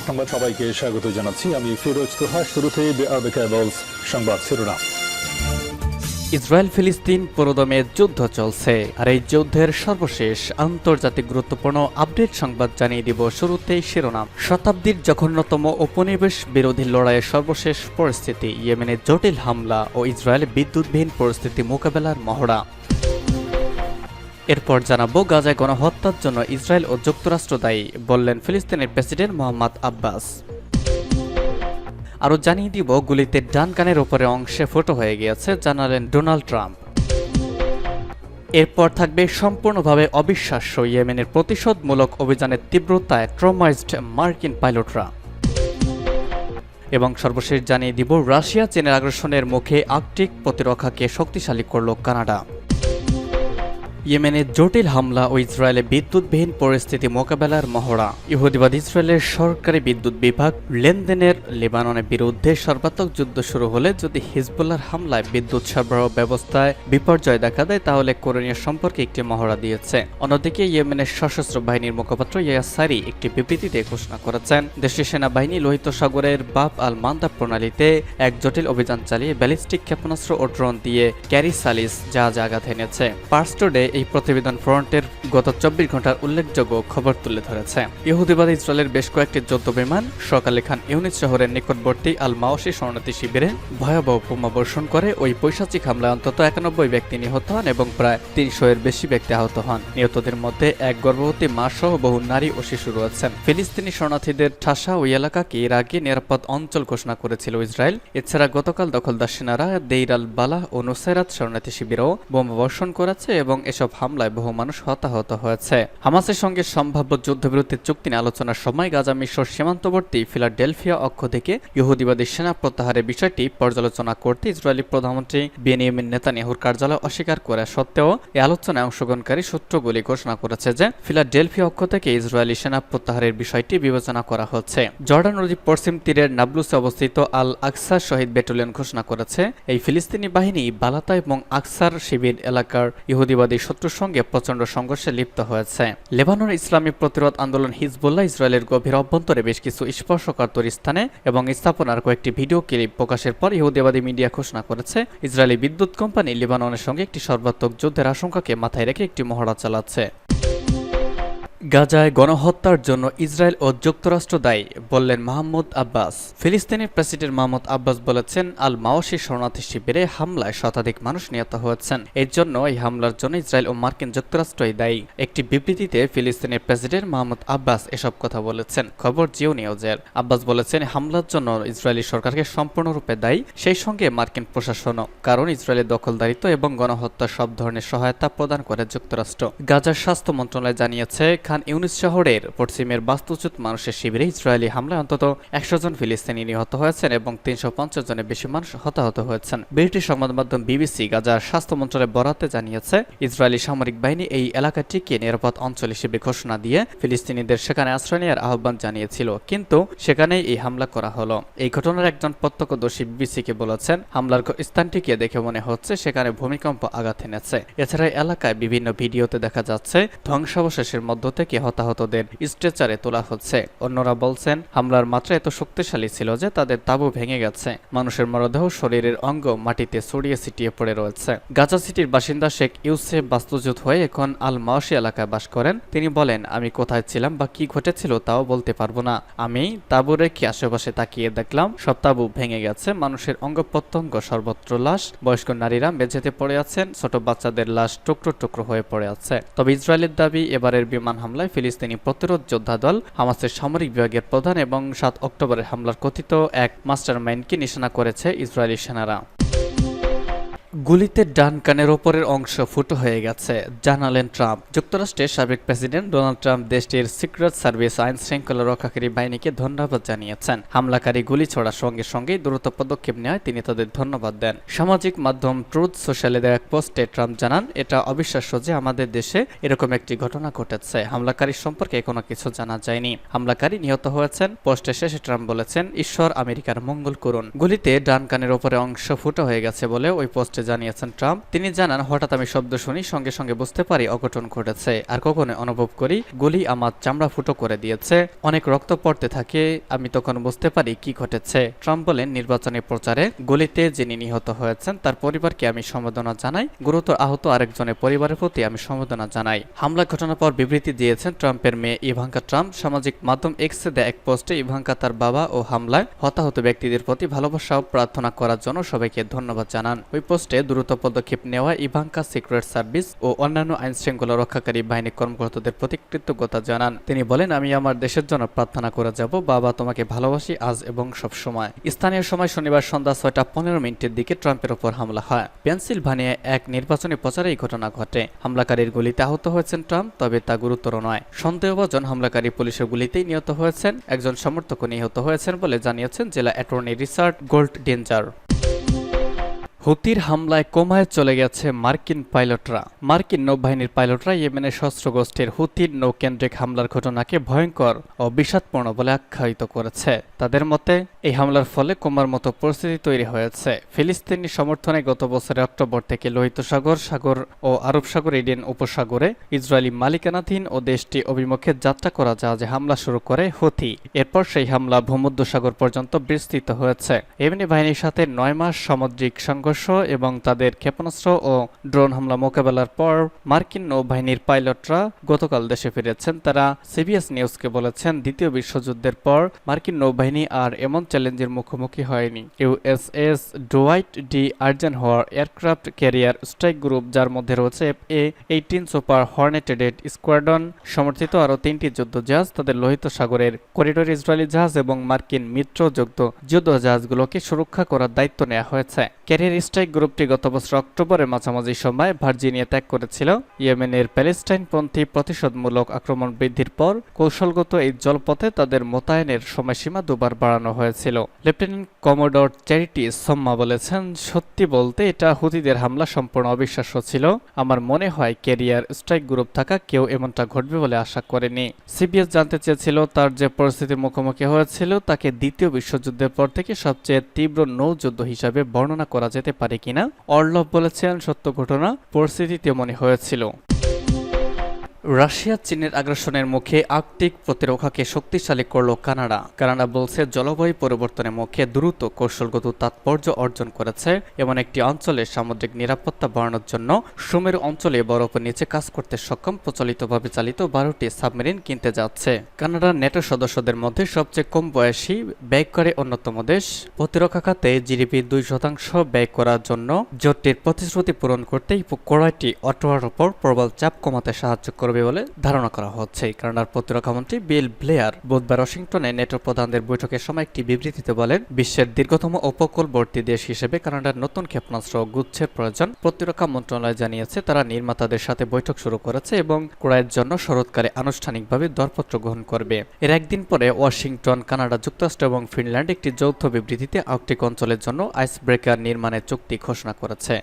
সংবাদ সবাইকে স্বাগত জানাচ্ছি। আমি ফিরোজ তোহা। শুরুতে সংবাদ শিরোনাম। ইসরায়েল ফিলিস্তিন পুরোদমে যুদ্ধ চলছে, আর এই যুদ্ধের সর্বশেষ আন্তর্জাতিক গুরুত্বপূর্ণ আপডেট সংবাদ জানিয়ে দিব। শুরুতেই শিরোনাম। শতাব্দীর জঘন্যতম উপনিবেশ বিরোধী লড়াইয়ের সর্বশেষ পরিস্থিতি, ইয়েমেনে জটিল হামলা ও ইসরায়েল বিদ্যুৎবিহীন পরিস্থিতি মোকাবেলার মহড়া। এরপর জানাবো, গাজায় গণহত্যার জন্য ইসরায়েল ও যুক্তরাষ্ট্র দায়ী, বললেন ফিলিস্তিনের প্রেসিডেন্ট মোহাম্মদ আব্বাস। আরও জানিয়ে দিব, গুলিতে ডান কানের ওপরে অংশে ফুটো হয়ে গিয়েছে, জানালেন ডোনাল্ড ট্রাম্প। এরপর থাকবে সম্পূর্ণভাবে অবিশ্বাস্য ইয়েমেনের প্রতিশোধমূলক অভিযানের তীব্রতায় ট্রমাইজড মার্কিন পাইলটরা। এবং সর্বশেষ জানিয়ে দিব, রাশিয়া চীনের আগ্রাসনের মুখে আর্কটিক প্রতিরক্ষাকে শক্তিশালী করল কানাডা। ইয়েমেনে জটিল হামলা ও ইসরায়েলে বিদ্যুৎবিহীন পরিস্থিতি মোকাবেলার মহড়া। ইহুদিবাদ ইসরায়েলের সরকারি বিদ্যুৎ বিভাগ লেনদেনের লেবাননের বিরুদ্ধে সর্বাত্মক যুদ্ধ শুরু হলে যদি হিজবুল্লাহর হামলায় বিদ্যুৎ সরবরাহ ব্যবস্থায় বিপর্যয় দেখা দেয়, তাহলে করণীয় সম্পর্কে একটি মহড়া দিয়েছে। অন্যদিকে ইয়েমেনের সশস্ত্র বাহিনীর মুখপাত্র ইয়াহিয়া সারি একটি বিবৃতিতে ঘোষণা করেছেন, দেশটির সেনাবাহিনী লোহিত সাগরের বাব আল মান্দা প্রণালীতে এক জটিল অভিযান চালিয়ে ব্যালিস্টিক ক্ষেপণাস্ত্র ও ড্রোন দিয়ে ক্যারি সালিস জাহাজ আঘাত এনেছে। পার্স টুডে এই প্রতিবেদন ফ্রন্টের গত 24 ঘন্টার উল্লেখযোগ্য খবর তুলে ধরেছে। ইহুদিবাদ ইসরায়েলের বেশ কয়েকটি যুদ্ধ বিমান সকালে খান ইউনিস শহরের নিকটবর্তী আল মাওশি শরণার্থী শিবিরে ভয়াবহ বোমা বর্ষণ করে ওই পৈশাচিক হামলায় অন্তত 91 ব্যক্তি নিহত হন এবং প্রায় 300 এর বেশি ব্যক্তি আহত হন। নিহতদের মধ্যে এক গর্ভবতী মা সহ বহু নারী ও শিশু রয়েছেন। ফিলিস্তিনি শরণার্থীদের ঠাসা ওই এলাকাকে এর আগে নিরাপদ অঞ্চল ঘোষণা করেছিল ইসরায়েল। এছাড়া গতকাল দখলদার সেনারা দেইর আল বালাহ ও নুসাইরাত শরণার্থী শিবিরেও বোমা বর্ষণ করেছে এবং এসব হামলায় বহু মানুষ হতাহত হয়েছে। হামাসের সঙ্গে সম্ভাব্য যুদ্ধবিরতির চুক্তি নিয়ে আলোচনার সময় গাজা মিশর সীমান্তবর্তী ফিলাডেলফিয়া অক্ষ থেকে ইহুদিবাদী সেনা প্রত্যাহারের বিষয়টি পর্যালোচনা করতে ইসরায়েলি প্রধানমন্ত্রী বেনিয়ামিন নেতানিয়াহুর কার্যালয় অস্বীকার করা সত্ত্বেও এই আলোচনায় অংশগ্রহণকারী সূত্রগুলি ঘোষণা করেছে যে ফিলাডেলফিয়া অক্ষ থেকে ইসরায়েলি সেনা প্রত্যাহারের বিষয়টি বিবেচনা করা হচ্ছে। জর্ডান নদীর পশ্চিম তীরের নাবলুসে অবস্থিত আল আকসা শহীদ ব্যাটালিয়ন ঘোষণা করেছে, এই ফিলিস্তিনি বাহিনী বালাতা এবং আকসার শিবির এলাকার ইহুদিবাদী শত্রুর সঙ্গে প্রচণ্ড সংঘর্ষে লিপ্ত হয়েছে। লেবানন ইসলামী প্রতিরোধ আন্দোলন হিজবুল্লাহ ইসরায়েলের গভীর অভ্যন্তরে বেশ কিছু স্পর্শকাতর স্থানে এবং স্থাপনার কয়েকটি ভিডিও ক্লিপ প্রকাশের পর ইহুদিবাদী মিডিয়া ঘোষণা করেছে, ইসরায়েলি বিদ্যুৎ কোম্পানি লেবাননের সঙ্গে একটি সর্বাত্মক যুদ্ধের আশঙ্কাকে মাথায় রেখে একটি মহড়া চালাচ্ছে। গাজায় গণহত্যার জন্য ইসরায়েল ও যুক্তরাষ্ট্র দায়ী, বললেন মাহমুদ আব্বাস। ফিলিস্তিনের প্রেসিডেন্ট মাহমুদ আব্বাস বলেছেন, আল মাওশি শরণার্থী শিবিরে হামলায় শতাধিক মানুষ নিহত হয়েছেন। এর জন্য এই হামলার জন্য ইসরায়েল ও মার্কিন যুক্তরাষ্ট্রই দায়ী। একটি বিবৃতিতে ফিলিস্তিনের প্রেসিডেন্ট মাহমুদ আব্বাস এসব কথা বলেছেন। খবর জিও নিউজের। আব্বাস বলেছেন, হামলার জন্য ইসরায়েলি সরকারকে সম্পূর্ণরূপে দায়ী, সেই সঙ্গে মার্কিন প্রশাসনও, কারণ ইসরায়েলের দখলদারিত্ব এবং গণহত্যা সব ধরনের সহায়তা প্রদান করে যুক্তরাষ্ট্র। গাজার স্বাস্থ্য মন্ত্রণালয় জানিয়েছে, খান ইউনিস শহরের পশ্চিমের বাস্তুচ্যুত মানুষের শিবিরে ইসরায়েলি হামলায় অন্তত 100 জন ফিলিস্তিনি নিহত হয়েছেন এবং 350 জনের বেশি মানুষ হতাহত হয়েছেন। ব্রিটিশ সংবাদ মাধ্যম বিবিসি গাজার স্বাস্থ্য মন্ত্রণালয়ের বরাতে জানিয়েছে, ইসরায়েলি সামরিক বাহিনী এই এলাকাটিকে নিরাপদ অঞ্চল হিসেবে ঘোষণা দিয়ে ফিলিস্তিনিদের সেখানে আশ্রয় নেওয়ার আহ্বান জানিয়েছিল, কিন্তু সেখানেই এই হামলা করা হলো। এই ঘটনার একজন প্রত্যক্ষদর্শী বিবিসিকে বলেছেন, হামলার স্থানটিকে দেখে মনে হচ্ছে সেখানে ভূমিকম্প আঘাত এনেছে। এছাড়া এলাকায় বিভিন্ন ভিডিওতে দেখা যাচ্ছে ধ্বংসাবশেষের মধ্য থেকে হতাহতদের স্ট্রেচারে তোলা হচ্ছে। অন্যরা বলছেন, হামলার মাত্রা এত শক্তিশালী ছিল যে তাদের তাঁবু ভেঙে গেছে। মানুষের মরদেহ শরীরের অঙ্গ মাটিতে ছড়িয়ে ছিটিয়ে পড়ে রয়েছে। গাজা সিটির বাসিন্দা শেখ ইউসেফ বাস্তুচ্যুত হয়ে এখন আল মাওশি এলাকায় বাস করেন। তিনি বলেন, আমি কোথায় ছিলাম বা কি ঘটেছিল তাও বলতে পারবো না। আমি তাঁবু রেখে আশেপাশে তাকিয়ে দেখলাম সব তাঁবু ভেঙে গেছে, মানুষের অঙ্গ প্রত্যঙ্গ সর্বত্র লাশ, বয়স্ক নারীরা মেঝেতে পড়ে আছেন, ছোট বাচ্চাদের লাশ টুকরো টুকরো হয়ে পড়ে আছে। তবে ইসরায়েলের দাবি, এবারের বিমান হামলায় ফিলিস্তিনি প্রতিরোধ যোদ্ধা দল হামাসের সামরিক বিভাগের প্রধান এবং 7 অক্টোবরের হামলার কথিত এক মাস্টারমাইন্ডকে নিশানা করেছে ইসরায়েলি সেনারা। গুলিতে ডান কানের ওপরের অংশ ফুটো হয়ে গেছে, জানালেন ট্রাম্প। যুক্তরাষ্ট্রের সাবেক প্রেসিডেন্ট ডোনাল্ড ট্রাম্প দেশটির সিক্রেট সার্ভিস আইন শৃঙ্খলা রক্ষাকারী বাহিনীকে ধন্যবাদ জানিয়েছেন। হামলাকারী গুলি ছোড়ার সঙ্গে সঙ্গেই দ্রুত পদক্ষেপ নেওয়ায় তিনি তাদের ধন্যবাদ দেন। সামাজিক মাধ্যম ট্রুথ সোশ্যালে দেওয়া এক পোস্টে ট্রাম্প জানান, এটা অবিশ্বাস্য যে আমাদের দেশে এরকম একটি ঘটনা ঘটেছে। হামলাকারীর সম্পর্কে কোনো কিছু জানা যায়নি। হামলাকারী নিহত হয়েছেন। পোস্টের শেষে ট্রাম্প বলেছেন, ঈশ্বর আমেরিকার মঙ্গল করুন। গুলিতে ডান কানের ওপরে অংশ ফুটো হয়ে গেছে বলে ওই পোস্টে জানিয়েছেন ট্রাম্প। তিনি জানান, হঠাৎ আমি শব্দ শুনি, সঙ্গে সঙ্গে বুঝতে পারি অঘটন ঘটেছে, আর কখনো অনুভব করি গুলি আমার চামড়া ফুটো করে দিয়েছে, অনেক রক্ত পড়তে থাকে, আমি তখন বুঝতে পারি কি ঘটেছে। ট্রাম্প বলেন, নির্বাচনী প্রচারে গুলিতে যিনি নিহত হয়েছেন তার পরিবারকে আমি সমবেদনা জানাই, গুরুতর আহত আরেকজনের পরিবারের প্রতি আমি সমবেদনা জানাই। হামলা ঘটনার পর বিবৃতি দিয়েছেন ট্রাম্পের মেয়ে ইভাঙ্কা ট্রাম্প। সামাজিক মাধ্যম এক্সে দেয়া এক পোস্টে ইভাঙ্কা তার বাবা ও হামলায় হতাহত ব্যক্তিদের প্রতি ভালোবাসা ও প্রার্থনা করার জন্য সবাইকে ধন্যবাদ জানান। ওই পোস্টে দ্রুত পদক্ষেপ নেওয়া ইভাঙ্কা সিক্রেট সার্ভিস ও অন্যান্য আইন শৃঙ্খলা রক্ষাকারী বাহিনী কর্মকর্তাদের প্রতি কৃতজ্ঞতা জানান। তিনি বলেন, আমি আমার দেশের জন্য প্রার্থনা করে যাব, বাবা তোমাকে ভালোবাসি আজ এবং সব সময়। স্থানীয় সময় শনিবার সন্ধ্যা 6:15 দিকে ট্রাম্পের উপর হামলা হয়। পেনসিলভানিয়ায় এক নির্বাচনী প্রচারে এই ঘটনা ঘটে। হামলাকারীর গুলিতে আহত হয়েছেন ট্রাম্প, তবে তা গুরুতর নয়। সন্দেহভাজন হামলাকারী পুলিশের গুলিতেই নিহত হয়েছেন। একজন সমর্থকও নিহত হয়েছেন বলে জানিয়েছেন জেলা অ্যাটর্নি রিচার্ড গোল্ডডেঞ্জার। হুতির হামলায় কোমায় চলে গেছে মার্কিন পাইলটরা। মার্কিন নৌবাহিনীর পাইলটরা ইয়েমেনের সশস্ত্র গোষ্ঠীর হুতির নৌকেন্দ্রিক হামলার ঘটনাকে ভয়ঙ্কর ও বিষাদপূর্ণ বলে আখ্যায়িত করেছে। তাদের মতে, এই হামলার ফলে কোমার মতো পরিস্থিতি তৈরি হয়েছে। ফিলিস্তিনি সমর্থনে গত বছরের অক্টোবর থেকে লোহিত সাগর ও আরব সাগর, এডেন উপসাগরে ইসরায়েলি মালিকানাধীন ও দেশটি অভিমুখে যাত্রা করা জাহাজে হামলা শুরু করে হুতি। এরপর সেই হামলা ভূমধ্যসাগর পর্যন্ত বিস্তৃত হয়েছে। ইয়েমেনি বাহিনীর সাথে 9 মাস সামুদ্রিক সংঘর্ষ এবং তাদের ক্ষেপণাস্ত্র ও ড্রোন হামলা মোকাবেলার পর মার্কিন নৌবাহিনীর পাইলটরা গতকাল দেশে ফিরেছেন। তারা সিবিএস নিউজকে বলেছেন, দ্বিতীয় বিশ্বযুদ্ধের পর মার্কিন নৌবাহিনী আর এমন চ্যালেঞ্জের মুখোমুখি হয়নি। USS Dwight D Eisenhower aircraft carrier strike group, যার মধ্যে রয়েছে F/A-18 সুপার হর্নেটেড স্কোয়াড্রন সমর্থিত আরও 3টি যুদ্ধ জাহাজ, তাদের লোহিত সাগরের করিডোর ইসরায়েলি জাহাজ এবং মার্কিন মিত্রযুক্ত যুদ্ধ জাহাজগুলোকে সুরক্ষা করার দায়িত্ব নেওয়া হয়েছে। ক্যারিয়ার স্ট্রাইক গ্রুপটি গত বছর অক্টোবরের মাঝামাঝি সময় ভার্জিনিয়া ত্যাগ করেছিল। ইয়েমেনের প্যালেস্টাইনপন্থী প্রতিশোধমূলক আক্রমণ বৃদ্ধির পর কৌশলগত এই জলপথে তাদের মোতায়েনের সময়সীমা দুবার বাড়ানো হয়েছিল। লেফটেন্যান্ট কমোডর চ্যারিটি সোম্মা বলেছেন, সত্যি বলতে এটা হুতিদের হামলা সম্পূর্ণ অবিশ্বাস্য ছিল। আমার মনে হয় ক্যারিয়ার স্ট্রাইক গ্রুপ থাকা কেউ এমনটা ঘটবে বলে আশা করেনি। সিবিএস জানতে চেয়েছিল, তার যে পরিস্থিতির মুখোমুখি হয়েছিল তাকে দ্বিতীয় বিশ্বযুদ্ধের পর থেকে সবচেয়ে তীব্র নৌযুদ্ধ হিসাবে বর্ণনা করা যেতে পারে কিনা। অর্লভ বলেছেন, সত্য ঘটনা, পরিস্থিতি তেমনই হয়েছিল। রাশিয়া চীনের আগ্রাসনের মুখে আর্কটিক প্রতিরক্ষাকে শক্তিশালী করল কানাডা। কানাডা বলছে, জলবায়ু পরিবর্তনের মুখে দ্রুত কৌশলগত তাৎপর্য অর্জন করেছে এমন একটি অঞ্চলে সামুদ্রিক নিরাপত্তা বাড়ানোর জন্য সুমেরু অঞ্চলে বরফের নিচে কাজ করতে সক্ষম প্রচলিতভাবে চালিত 12টি সাবমেরিন কিনতে যাচ্ছে। কানাডা নেটো সদস্যদের মধ্যে সবচেয়ে কম বয়সী ব্যয়কারী অন্যতম দেশ। প্রতিরক্ষা খাতে জিডিপি 2% ব্যয় করার জন্য জোটটির প্রতিশ্রুতি পূরণ করতে কড়াইটি অটোয়ার উপর প্রবল চাপ কমাতে সাহায্য করবে বলে ধারণা করা হচ্ছে। কানাডার প্রতিরক্ষামন্ত্রী বিল ব্লেয়ার বুধবার ওয়াশিংটনে নেটো প্রধানদের বৈঠকের সময় একটি বিবৃতিতে বলেন, বিশ্বের দীর্ঘতম উপকূলবর্তী দেশ হিসেবে কানাডার নতুন ক্ষেপণাস্ত্র গুচ্ছের প্রয়োজন। প্রতিরক্ষা মন্ত্রণালয় জানিয়েছে, তারা নির্মাতাদের সাথে বৈঠক শুরু করেছে এবং ক্রয়ের জন্য শরৎকালে আনুষ্ঠানিকভাবে দরপত্র গ্রহণ করবে। এর একদিন পরে ওয়াশিংটন, কানাডা, যুক্তরাষ্ট্র এবং ফিনল্যান্ড একটি যৌথ বিবৃতিতে আর্কটিক অঞ্চলের জন্য আইস ব্রেকার নির্মাণের চুক্তি ঘোষণা করেছে।